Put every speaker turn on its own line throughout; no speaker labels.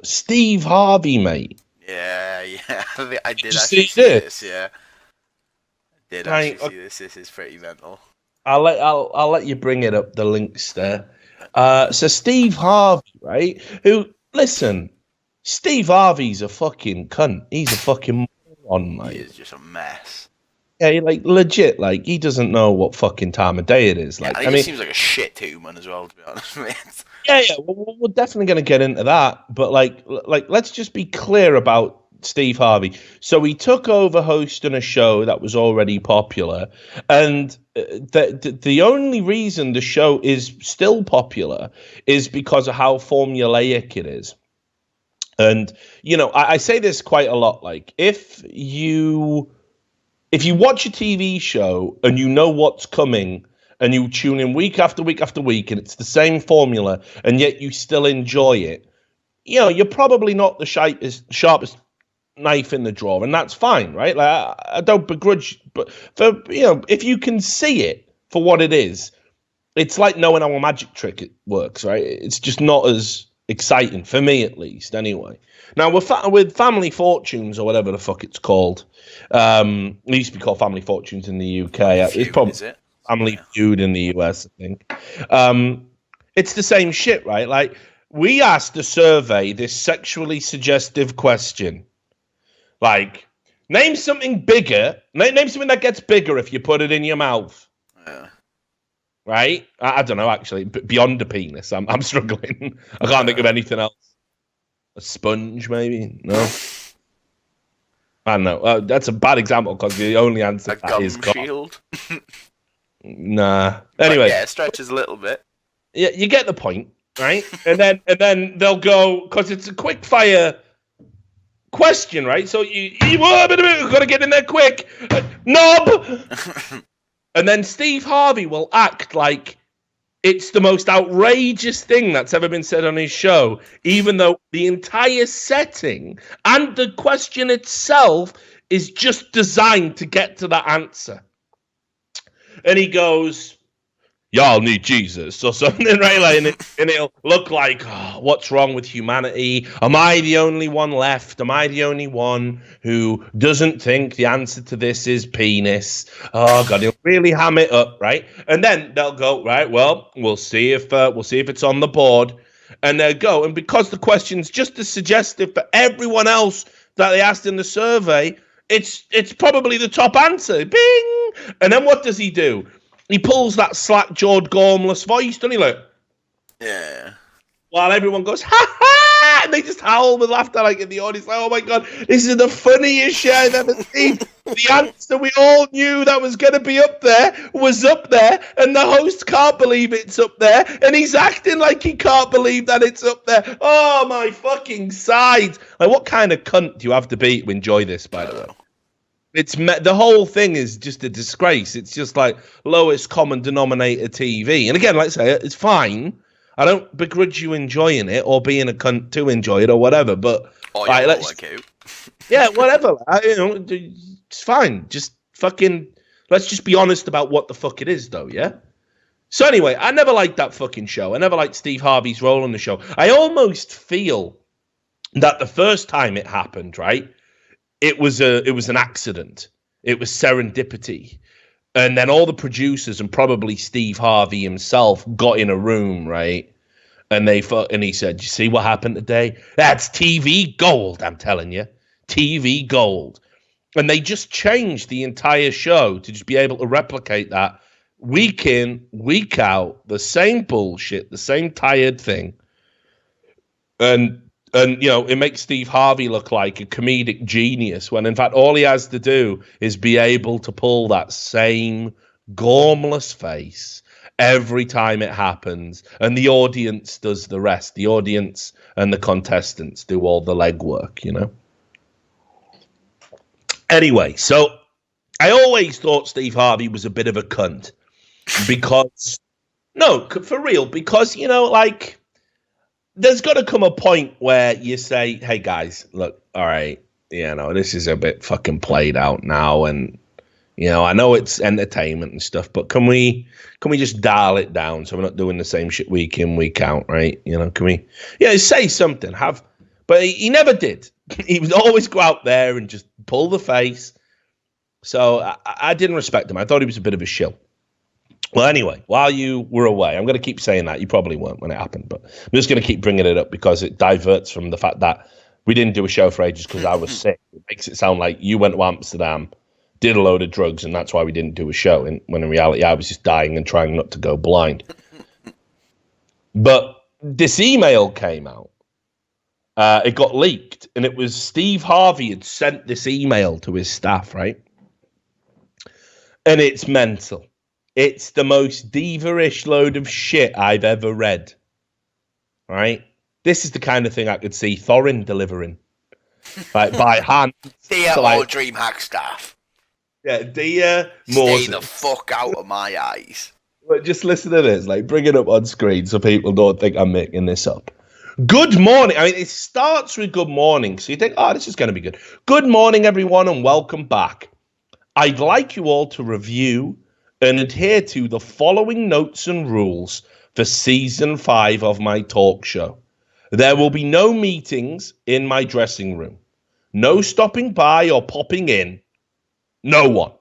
Steve Harvey, mate.
Yeah, yeah. I
Did
did
you
actually
see
see
this?
this. Yeah, I did actually
Right,
see this. This is pretty mental.
I'll let you bring it up. The links there. So Steve Harvey, right? Who? Listen, Steve Harvey's a fucking cunt. He's a fucking moron,
He
mate.
is just a mess.
Yeah, like legit. Like he doesn't know what fucking time of day it is.
Yeah,
Like,
and he
I
just
mean,
seems like a shit human as well, to be honest, mate.
yeah. We're definitely going to get into that. But let's just be clear about Steve Harvey. So he took over hosting a show that was already popular, and the only reason the show is still popular is because of how formulaic it is. And I say this quite a lot. Like, if you watch a TV show and you know what's coming and you tune in week after week after week and it's the same formula and yet you still enjoy it, you're probably not the sharpest knife in the drawer, and that's fine, right? Like I don't begrudge, but for if you can see it for what it is, it's like knowing how a magic trick it works, right? It's just not as exciting for me, at least, anyway. Now with Family Fortunes or whatever the fuck it's called, it used to be called Family Fortunes in the UK.
Family
It's
Feud,
probably
is it?
Family
Yeah.
Feud in the US, I think. It's the same shit, right? Like we asked a survey this sexually suggestive question, like name something bigger, name something that gets bigger if you put it in your mouth.
Yeah.
Right? I don't know, actually. Beyond a penis, I'm struggling. I can't think of anything else. A sponge, maybe? No? I don't know. That's a bad example because the only answer
A
to that is
gum
cock.
shield.
Nah.
But
Anyway,
yeah, it stretches a little bit.
yeah, you get the point, right? And then they'll go, because it's a quick fire question, right? So we've got to get in there quick. Knob! And then Steve Harvey will act like it's the most outrageous thing that's ever been said on his show, even though the entire setting and the question itself is just designed to get to that answer. And he goes, y'all need Jesus or something, right? Like, and it'll look like, oh, what's wrong with humanity? Am I the only one left? Am I the only one who doesn't think the answer to this is penis? Oh God, he'll really ham it up, right? And then they'll go, right, well, we'll see if it's on the board. And they'll go, and because the question's just as suggestive for everyone else that they asked in the survey, it's probably the top answer. Bing! And then what does he do? He pulls that slack-jawed, gormless voice, doesn't he, look?
Yeah.
While everyone goes, ha ha! And they just howl with laughter, like in the audience, like, oh my God, this is the funniest shit I've ever seen. The answer we all knew that was going to be up there was up there, and the host can't believe it's up there, and he's acting like he can't believe that it's up there. Oh, my fucking sides. Like, what kind of cunt do you have to be to enjoy this, by the way? The whole thing is just a disgrace. It's just like lowest common denominator TV. And again, like I say, it's fine. I don't begrudge you enjoying it or being a cunt to enjoy it or whatever. But yeah, whatever. It's fine. Just fucking let's just be honest about what the fuck it is, though. Yeah. So anyway, I never liked that fucking show. I never liked Steve Harvey's role on the show. I almost feel that the first time it happened, right? It was an accident. It was serendipity. And then all the producers and probably Steve Harvey himself got in a room, right? And he said, "You see what happened today? That's TV gold, I'm telling you. TV gold." And they just changed the entire show to just be able to replicate that week in, week out, the same bullshit, the same tired thing. And it makes Steve Harvey look like a comedic genius when, in fact, all he has to do is be able to pull that same gormless face every time it happens, and the audience does the rest. The audience and the contestants do all the legwork, Anyway, so I always thought Steve Harvey was a bit of a cunt because, no, for real, because, there's got to come a point where you say, hey, guys, look, all right, this is a bit fucking played out now. And, I know it's entertainment and stuff, but can we just dial it down so we're not doing the same shit week in, week out, right? Can we, say something, But he never did. He would always go out there and just pull the face. So I didn't respect him. I thought he was a bit of a shill. Well, anyway, while you were away, I'm going to keep saying that. You probably weren't when it happened, but I'm just going to keep bringing it up because it diverts from the fact that we didn't do a show for ages because I was sick. It makes it sound like you went to Amsterdam, did a load of drugs, and that's why we didn't do a show. And when in reality, I was just dying and trying not to go blind. But this email came out. It got leaked, and it was Steve Harvey had sent this email to his staff, right? And it's mental. It's the most diva-ish load of shit I've ever read. Right? This is the kind of thing I could see Thorin delivering. Like, by hand.
Dear
like,
DreamHack staff.
Yeah, dear
Stay the fuck out of my eyes.
But just listen to this. Like, bring it up on screen so people don't think I'm making this up. Good morning. I mean, it starts with good morning. So you think, oh, this is going to be good. Good morning, everyone, and welcome back. I'd like you all to review and adhere to the following notes and rules for season 5 of my talk show. There will be no meetings in my dressing room. No stopping by or popping in. No one.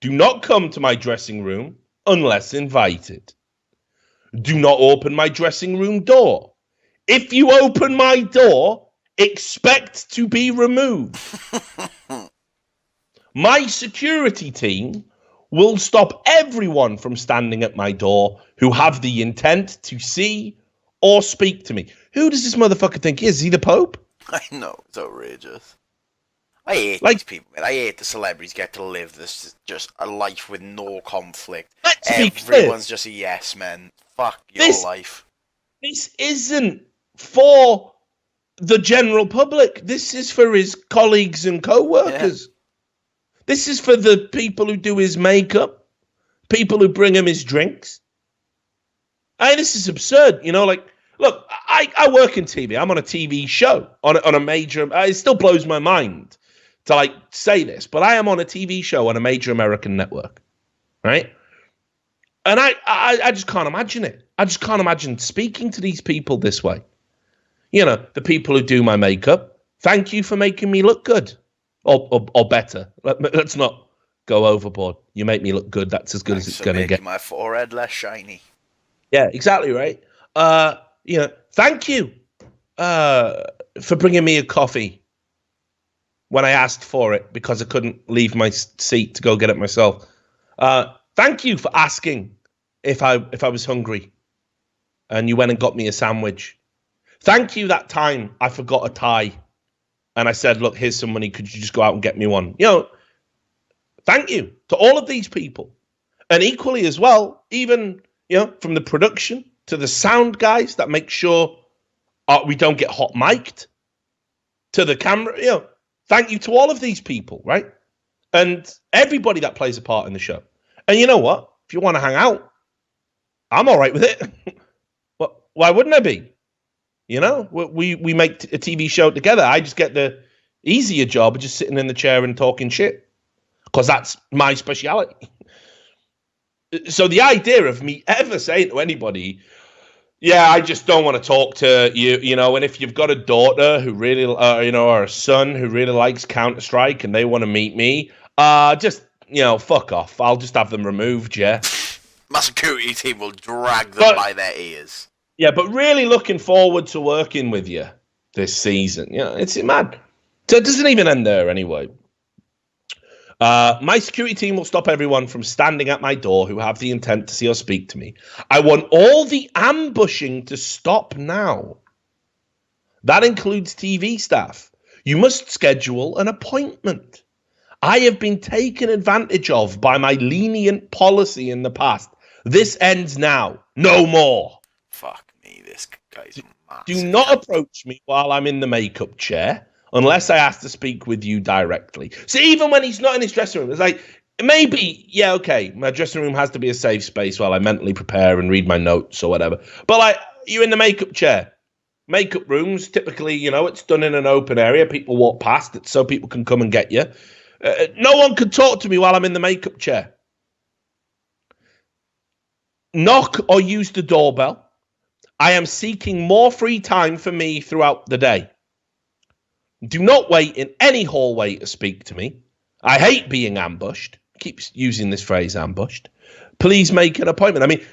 Do not come to my dressing room unless invited. Do not open my dressing room door. If you open my door, expect to be removed. My security team will stop everyone from standing at my door who have the intent to see or speak to me. Who does this motherfucker think he is? Is he the Pope?
I know, it's outrageous. I hate these people, man. I hate the celebrities get to live this just a life with no conflict. Everyone's just a yes man. Fuck your life.
This isn't for the general public. This is for his colleagues and co-workers. Yeah. This is for the people who do his makeup, people who bring him his drinks. This is absurd. You know, like, look, I work in TV. I'm on a TV show on a major. It still blows my mind to like say this, but I am on a TV show on a major American network, right? And I just can't imagine it. I just can't imagine speaking to these people this way. You know, the people who do my makeup. Thank you for making me look good. Or better. Let's not go overboard. You make me look good. That's as good as it's going to get.
My forehead less shiny.
Yeah, exactly right. Thank you for bringing me a coffee when I asked for it because I couldn't leave my seat to go get it myself. Thank you for asking if I was hungry and you went and got me a sandwich. Thank you that time I forgot a tie. And I said, look, here's some money. Could you just go out and get me one? You know, thank you to all of these people. And equally as well, even, you know, from the production to the sound guys that make sure we don't get hot mic'd, to the camera, you know, thank you to all of these people, right? And everybody that plays a part in the show. And you know what? If you want to hang out, I'm all right with it. Well, why wouldn't I be? You know, we make a TV show together. I just get the easier job of just sitting in the chair and talking shit because that's my speciality. So the idea of me ever saying to anybody, yeah, I just don't want to talk to you, you know, and if you've got a daughter who really, or a son who really likes Counter-Strike and they want to meet me, just, you know, fuck off. I'll just have them removed, yeah.
My security team will drag them by their ears.
Yeah, but really looking forward to working with you this season. Yeah, it's mad. So it doesn't even end there anyway. My security team will stop everyone from standing at my door who have the intent to see or speak to me. I want all the ambushing to stop now. That includes TV staff. You must schedule an appointment. I have been taken advantage of by my lenient policy in the past. This ends now. No more.
Fuck me, this guy's massive.
Do not approach me while I'm in the makeup chair unless I ask to speak with you directly. So even when he's not in his dressing room, it's like, maybe, yeah, okay, my dressing room has to be a safe space while I mentally prepare and read my notes or whatever. But like, you're in the makeup chair. Makeup rooms, typically, you know, it's done in an open area. People walk past it so people can come and get you. No one can talk to me while I'm in the makeup chair. Knock or use the doorbell. I am seeking more free time for me throughout the day. Do not wait in any hallway to speak to me. I hate being ambushed. Keeps using this phrase, ambushed. Please make an appointment. I mean,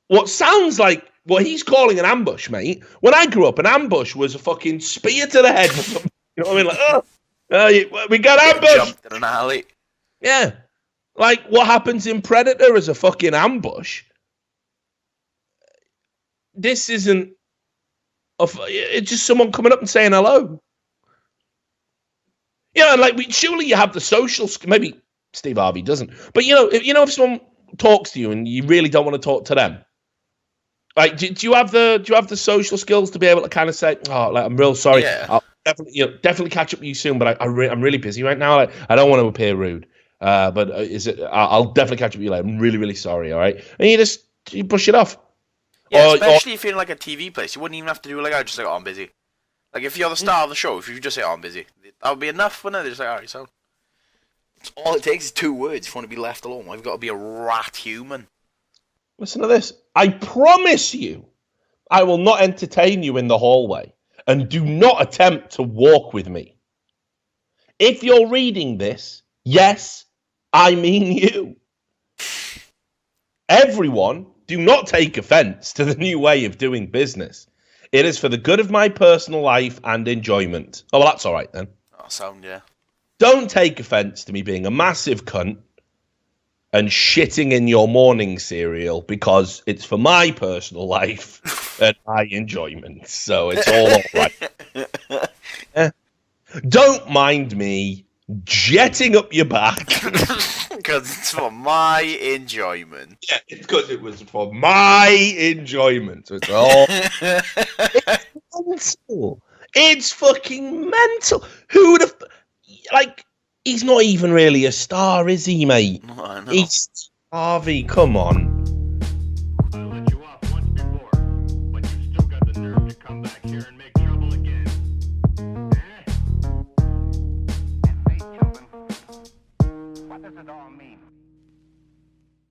what sounds like what he's calling an ambush, mate. When I grew up, an ambush was a fucking spear to the head. You know what I mean? Like, we got ambushed.
Jumped in an alley.
Yeah. Like what happens in Predator is a fucking ambush. This isn't. It's just someone coming up and saying hello. Yeah, and like surely you have the social. Maybe Steve Harvey doesn't, but if someone talks to you and you really don't want to talk to them, like do you have the social skills to be able to kind of say, oh, like I'm real sorry.
Yeah.
I'll definitely catch up with you soon, but I'm really busy right now. Like I don't want to appear rude. But I'll definitely catch up with you later. I'm really, really sorry. All right, and you brush it off.
Yeah, especially if you're in like a TV place, you wouldn't even have to do like, oh, I'm busy. Like if you're the star of the show, if you just say, oh, I'm busy, that would be enough, wouldn't it? They're just like, alright, so. All it takes is 2 words if you want to be left alone. I've got to be a rat human.
Listen to this. I promise you, I will not entertain you in the hallway, and do not attempt to walk with me. If you're reading this, yes, I mean you. Everyone, do not take offense to the new way of doing business. It is for the good of my personal life and enjoyment. Oh, well, that's all right then.
Oh, sound, yeah. Don't
take offense to me being a massive cunt and shitting in your morning cereal because it's for my personal life and my enjoyment. So it's all right. Yeah. Don't mind me jetting up your back.
Because it's for my enjoyment.
Yeah, it's because it was for my enjoyment. So it's all... It's mental. It's fucking mental. Who would have... Like, he's not even really a star, is he, mate?
No, I know.
He's Harvey, come on.
I let you off once before, but you still got the nerve to come back here and make trouble again. Eh? What does it all mean?